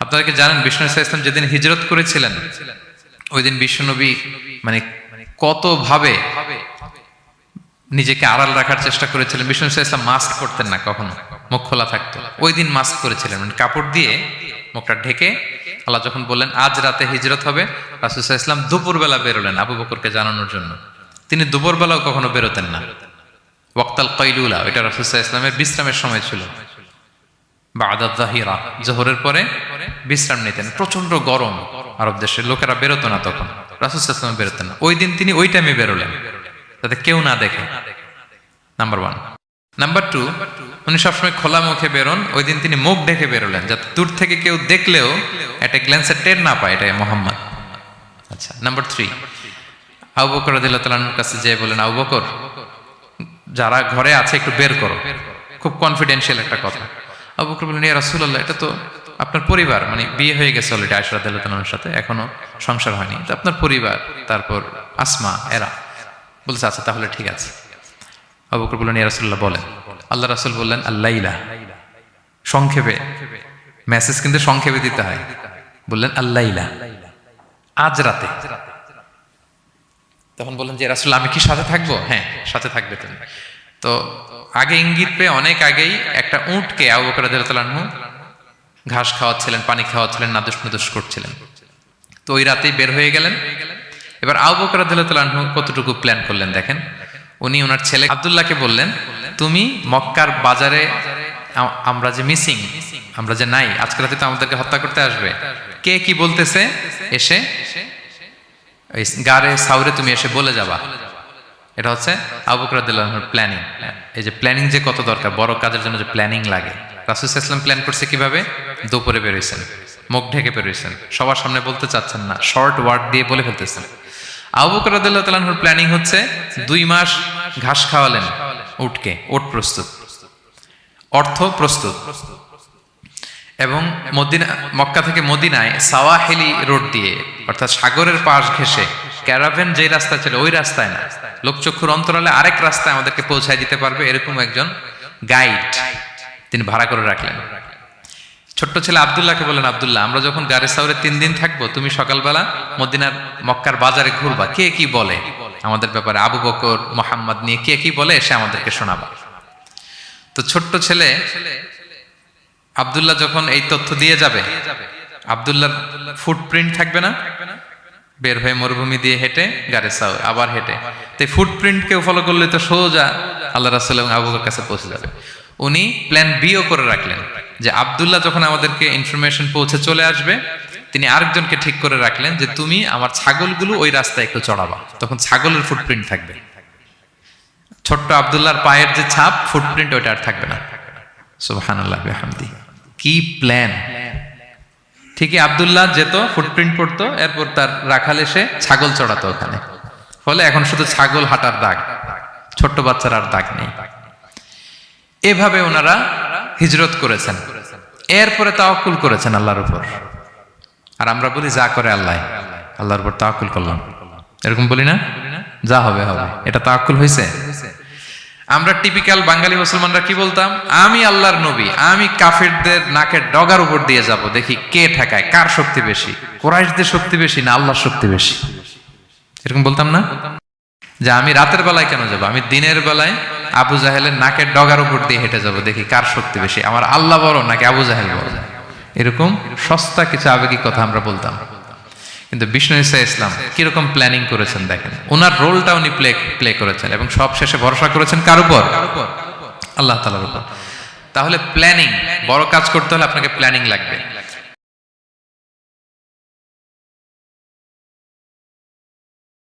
আপনারা কি জানেন বিষ্ণু ইসলাম যেদিন হিজরত করেছিলেন ওই দিন বিশ্বনবী মানে কতভাবে নিজেকে আড়াল রাখার চেষ্টা করেছিলেন। বিষ্ণু ইসলাম মাস্ক পরতেন না, কখনো মুখ খোলা থাকতো। ওই দিন মাস্ক করেছিলেন, মানে কাপড় দিয়ে মুখটা ঢেকে। আল্লাহ যখন বললেন আজ রাতে হিজরত হবে, রাসূল সাল্লাল্লাহু আলাইহি ওয়াসাল্লাম দুপুরবেলা বেরোলেন আবু বকরকে জানানোর জন্য। তিনি দুপুরবেলাও কখনো বেরোতেন না। ওয়াক্তাল কাইলুলা, এটা রাসূল সাল্লাল্লাহু আলাইহি ওয়াসাল্লামের বিশ্রামের সময় ছিল। বা'দা যাহিরা, জোহরের পরে বিশ্রাম নিতেন। প্রচন্ড গরম, আরব দেশের লোকেরা বেরোতো না তখন, রাসূল সাল্লাল্লাহু আলাইহি ওয়াসাল্লাম বেরোতেন না। ওই দিন তিনি ওই টাইমে বেরোলেন যাতে কেউ না দেখে, নাম্বার 1। নাম্বার 2, উনি সবসময় খোলা মুখে বেরোন, ওই দিন তিনি মুখ ঢেকে বেরোলেন যাতে দূর থেকে কেউ দেখলেও একটা গ্ল্যান্সে টের না পায় এটা মুহাম্মদ। আচ্ছা, নাম্বার 3, আবু বকর রাদিয়াল্লাহু তাআলার কাছে যেয়ে বলেন, আবু বকর যারা ঘরে আছে একটু বের করো, খুব কনফিডেন্সিয়াল একটা কথা। আবু বকর বললেন, ইয়া রাসূলুল্লাহ, এটা তো আপনার পরিবার, মানে বিয়ে হয়ে গেছে অলরেডি আয়েশা রাদিয়াল্লাহু তাআলার সাথে, এখনো সংসার হয়নি, তো আপনার পরিবার, তারপর আসমা, এরা বলছে আচ্ছা তাহলে ঠিক আছে। আবু বকর বললেন, ইয়া রাসূলুল্লাহ বলেন। আল্লাহ রাসূল বললেন, আল্লাইলা, সংক্ষেপে, মেসেজ কিন্তু সংক্ষেপে দিতে হয়। বললেন আল্লাইলা, আজ রাতে। তখন বললেন যে রাসূলুল্লাহ আমি কি সাথে থাকবো? হ্যাঁ সাথে থাকবে তুমি। তো আগে ইঙ্গিত পেয়ে অনেক আগেই একটা উটকে আবু বকর রাদিয়াল্লাহু তাআলা আনহু ঘাস খাওয়াচ্ছিলেন, পানি খাওয়াচ্ছিলেন, নাদুস নুদুস করছিলেন। তো ওই রাতেই বের হয়ে গেলেন। এবার আবু বকর রাদিয়াল্লাহু তাআলা আনহু কতটুকু প্ল্যান করলেন দেখেন। উনি ওনার ছেলে আব্দুল্লাহকে বললেন, তুমি মক্কার বাজারে আমরা যে মিসিং, আমরা যে নাই, আজকে রাতে তো আমাদেরকে হত্যা করতে আসবে, কে কি বলতেছে এসে ওই গারে সাউরে তুমি এসে বলে যাবা। এটা হচ্ছে আবু বকর রাদিয়াল্লাহু আনহুর প্ল্যানিং। এই যে প্ল্যানিং যে কত দরকার, বড় কাজের জন্য যে প্ল্যানিং লাগে। রাসূল সাল্লাল্লাহু আলাইহি ওয়াসাল্লাম প্ল্যান করছে কিভাবে? দুপুরে বেরোইছেন, মুখ ঢেকে বেরোইছেন, সবার সামনে বলতে চাচ্ছেন না, শর্ট ওয়ার্ড দিয়ে বলে ফেলতেছেন। আবু বকর রাদিয়াল্লাহু তাআলা আনহুর প্ল্যানিং হচ্ছে 2 মাস ঘাস খাওয়ালেন উটকে, ওট প্রস্তুত, অর্থ প্রস্তুত, এবং মক্কা থেকে মদিনায় সাওয়াহিলি রোড দিয়ে, অর্থাৎ সাগরের পাশ ঘেঁষে ক্যারাভেন যে রাস্তা ছিল ওই রাস্তায় না, লোকচক্ষুর অন্তরালে আরেক রাস্তায় আমাদেরকে পৌঁছায় দিতে পারবে এরকম একজন গাইড তিনি ভাড়া করে রাখলেন। ছোট্ট ছেলে আব্দুল্লাহকে বলেন, আব্দুল্লাহ আমরা যখন গারে সাউরে 3 দিন থাকবো, তুমি সকালবেলা মদিনার মক্কার বাজারে ঘুরবা, কে কি বলে আমাদের ব্যাপারে, আবু বকর মুহাম্মদ নিয়ে কে কি বলে এসে আমাদেরকে শোনাবা। তো ছোট্ট ছেলে আব্দুল্লাহ যখন এই তথ্য দিয়ে যাবে, আব্দুল্লাহর ফুটপ্রিন্ট থাকবে না, বের হয়ে মরুভূমি দিয়ে হেঁটে গারে সাউর, আবার হেঁটে, তো ফুটপ্রিন্ট কেউ ফলো করলে তো সোজা আল্লাহ রাসূল এবং আবু বকর কাছে পৌঁছে যাবে। উনি প্ল্যান বিও করে রাখলেন যে আব্দুল্লাহ যখন আমাদেরকে ইনফরমেশন পৌঁছে চলে আসবে, তিনি আরেকজনকে ঠিক করে রাখলেন যে তুমি আমার ছাগলগুলো ওই রাস্তায় একটু চড়াবা, তখন ছাগলের ফুটপ্রিন্ট থাকবে, ছোট্ট আব্দুল্লাহর পায়ের যে ছাপ ফুটপ্রিন্ট ওইটা আর থাকবে না। সুবহানাল্লাহ বিহামদি, কি প্ল্যান! ঠিকই আব্দুল্লাহ যেত, ফুটপ্রিন্ট পড়তো, এরপর তার রাখাল এসে ছাগল চড়াতো ওখানে, ফলে এখন শুধু ছাগল হাঁটার দাগ, ছোট্ট বাচ্চার আর দাগ নেই। এভাবে ওনারা হিজরত করেছেন, এরপরে তাওয়াক্কুল করেছেন আল্লাহর উপর। আর আমরা বলি যা করে আল্লাহ, আল্লাহর উপর তাওয়াক্কুল করলাম, এরকম বলি না? যা হবে হবে, এটা তাওয়াক্কুল হয়েছে? আমরা টিপিক্যাল বাঙালি মুসলমানরা কি বলতাম? আমি আল্লাহর নবী, আমি কাফিরদের নাকের ডগার উপর দিয়ে যাব, দেখি কে ঠেকায়, কার শক্তি বেশি, কুরাইশদের শক্তি বেশি না আল্লাহর শক্তি বেশি, এরকম বলতাম না? যে আমি রাতের বেলায় কেন যাব, আমি দিনের বেলায় আবু জাহেলের নাকের ডগার উপর দিয়ে হেঁটে যাব, দেখি কার শক্তি বেশি, আমার আল্লাহ বড় নাকি আবু জাহেল বড়। এরকম সস্তা কিছু আবেগিক কথা আমরা বলতাম। কিন্তু বিষ্ণু ঈসা ইসলাম কিরকম প্ল্যানিং করেছেন দেখেন, ওনার রোলটা উনি প্লে করেছেন, এবং সব শেষে ভরসা করেছেন কার উপর? আল্লাহ তাআলার উপর। তাহলে প্ল্যানিং, বড় কাজ করতে হলে আপনাকে প্ল্যানিং লাগবে।